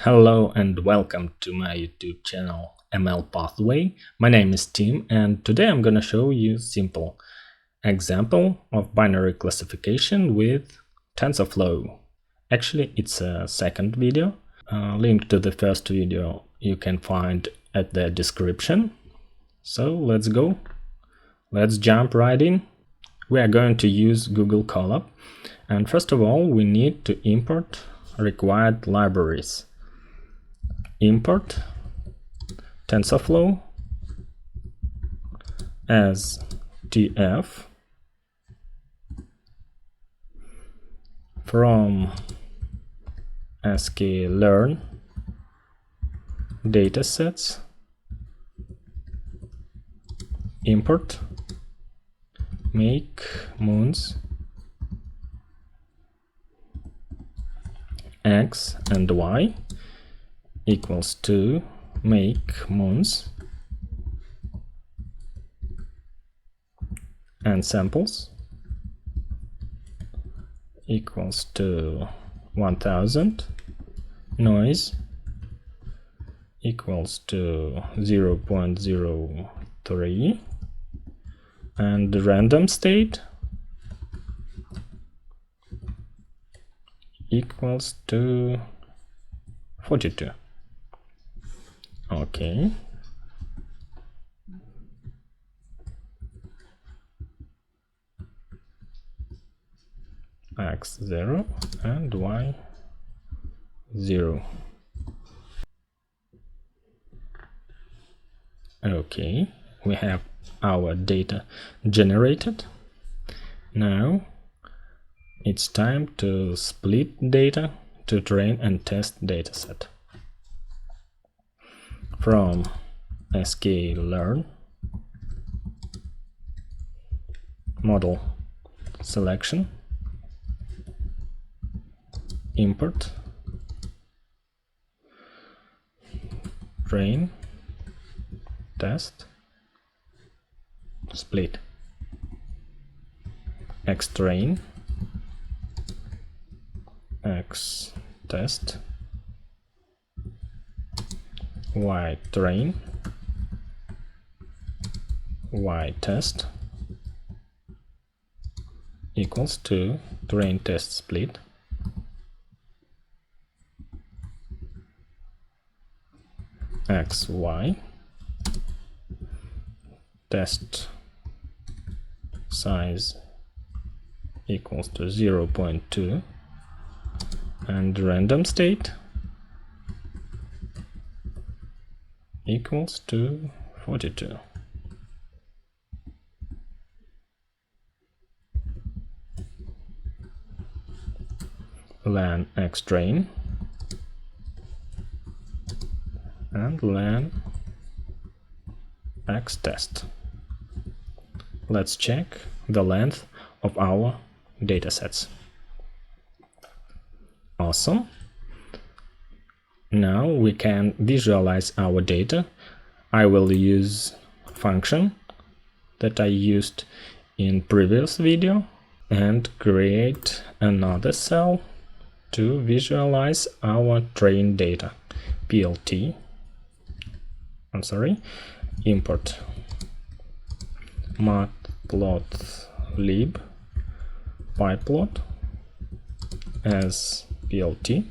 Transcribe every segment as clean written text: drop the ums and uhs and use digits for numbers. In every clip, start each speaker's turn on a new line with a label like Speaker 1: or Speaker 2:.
Speaker 1: Hello and welcome to my YouTube channel ML Pathway. My name is Tim and today I'm gonna show you a simple example of binary classification with TensorFlow. Actually, it's a second video. Link to the first video you can find at the description. So let's go. Let's jump right in. We are going to use Google Colab, and first of all we need to import required libraries. Import TensorFlow as TF from sklearn datasets. Import make moons x and y equals to make moons and samples equals to 1000, noise equals to 0.03, and the random state equals to 42. Okay. X 0 and Y 0. Okay, we have our data generated. Now it's time to split data to train and test dataset. From sklearn model selection, import train test split x train x test y train y test equals to train test split x y test size equals to 0.2 and random state equals to 42. Len x train and len x test. Let's check the length of our datasets. Awesome. Now we can visualize our data. I will use a function that I used in previous video and create another cell to visualize our train data. Import matplotlib pyplot as plt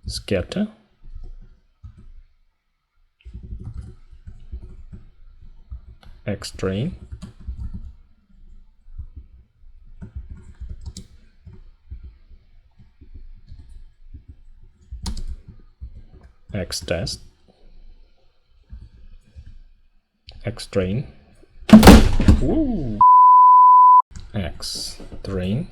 Speaker 1: scatter xtrain xtest xtrain xtrain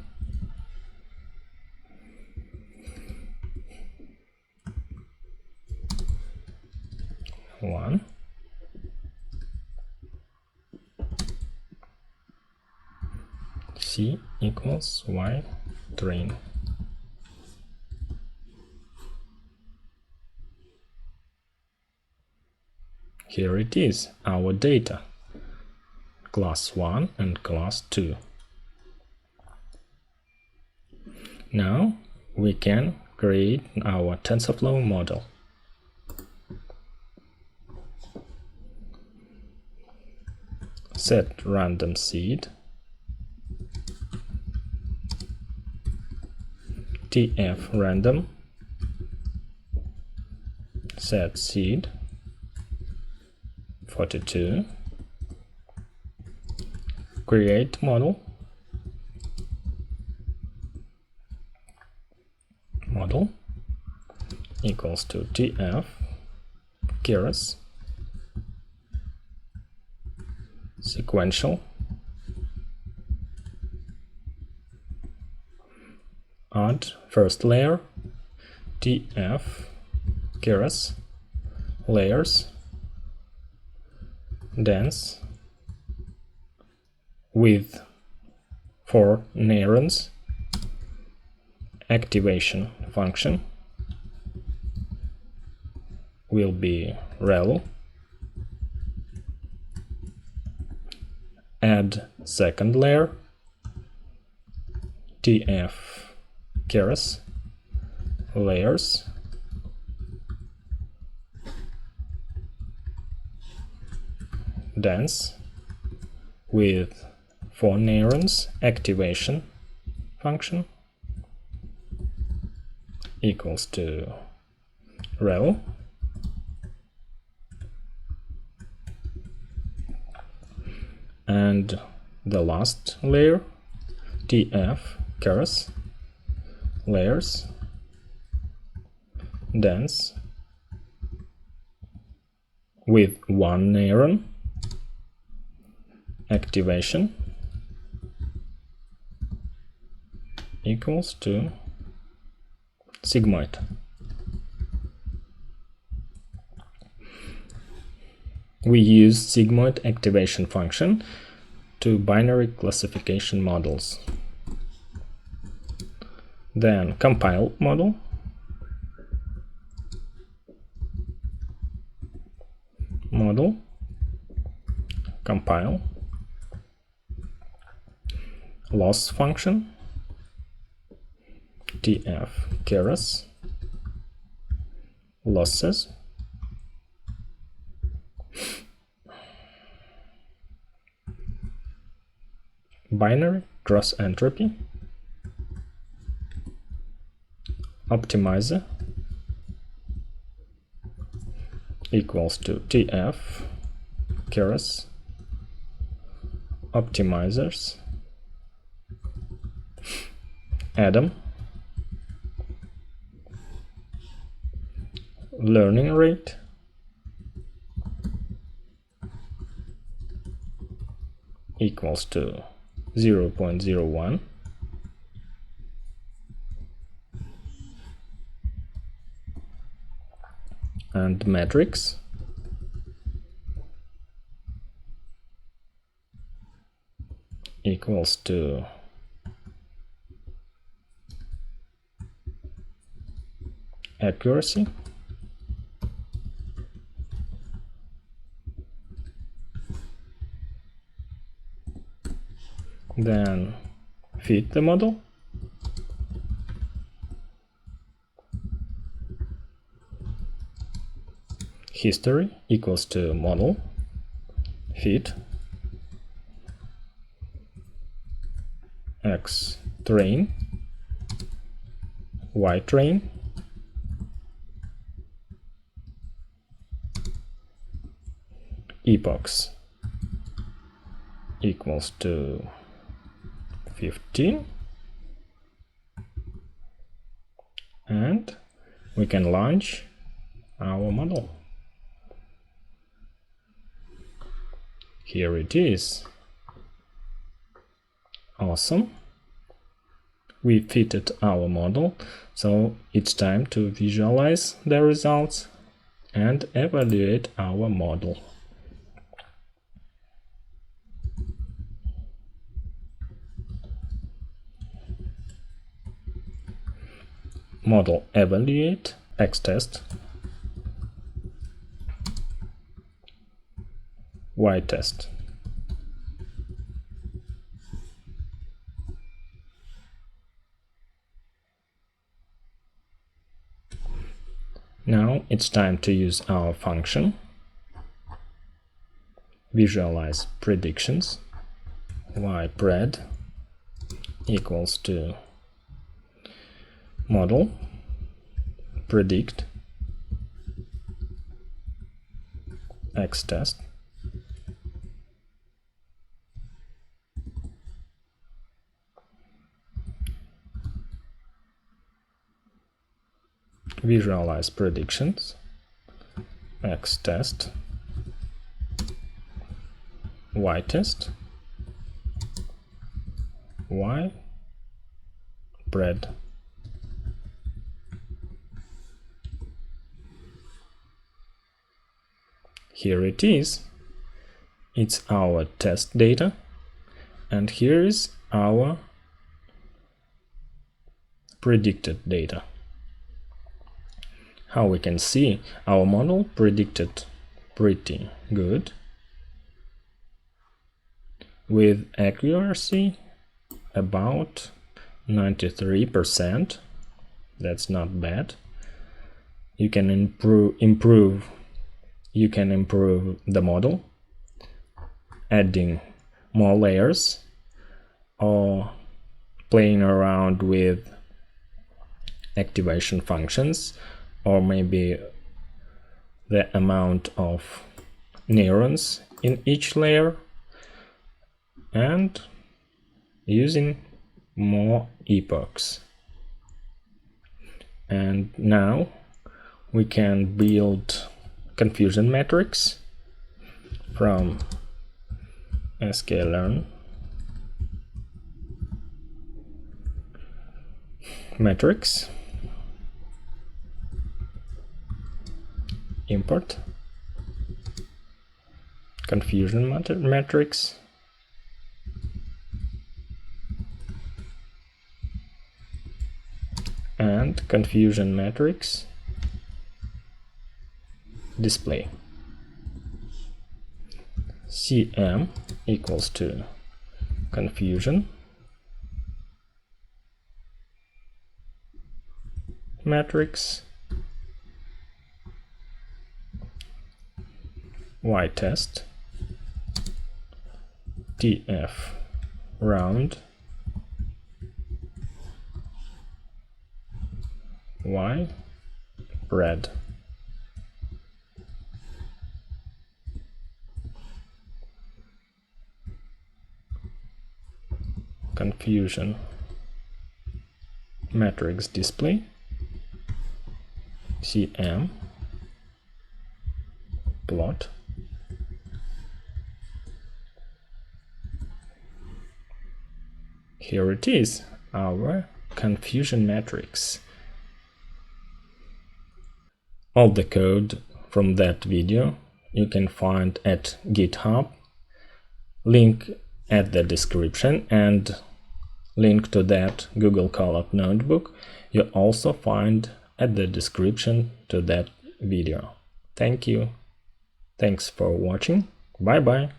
Speaker 1: one c equals y train. Here it is, our data, class 1 and class 2. Now we can create our TensorFlow model. Set random seed, tf random, set seed 42, create model, equals to tf keras sequential, add first layer, tf keras layers dense with 4 neurons, activation function will be rel, add second layer, tf keras layers dense with 4 neurons, activation function equals to rel, and the last layer, tf keras layers dense with 1 neuron, activation equals to sigmoid. We use sigmoid activation function to binary classification models. Then compile model, compile, loss function, tf keras losses, binary cross entropy, optimizer equals to tf keras optimizers, Adam, learning rate equals to 0.01, and metrics equals to accuracy then fit the model, history equals to model fit x train y train epochs equals to 15, and we can launch our model. Here it is. Awesome. We fitted our model, so it's time to visualize the results and evaluate our model. Model evaluate x-test, y-test. Now it's time to use our function visualize predictions. ypred equals to model predict xtest visualize predictions xtest ytest ypred. Here it is. It's our test data, and here is our predicted data. How we can see, our model predicted pretty good with accuracy about 93%. That's not bad. You can improve the model, adding more layers or playing around with activation functions, or maybe the amount of neurons in each layer, and using more epochs. And now we can build confusion matrix from sklearn matrix, import confusion matrix, and confusion matrix display. cm equals to confusion matrix ytest tf round ypred. Confusion matrix display cm plot here it is, our confusion matrix. All the code from that video you can find at GitHub, link at the description, and link to that Google Colab notebook you also find at the description to that video. Thank you. Thanks for watching. Bye bye.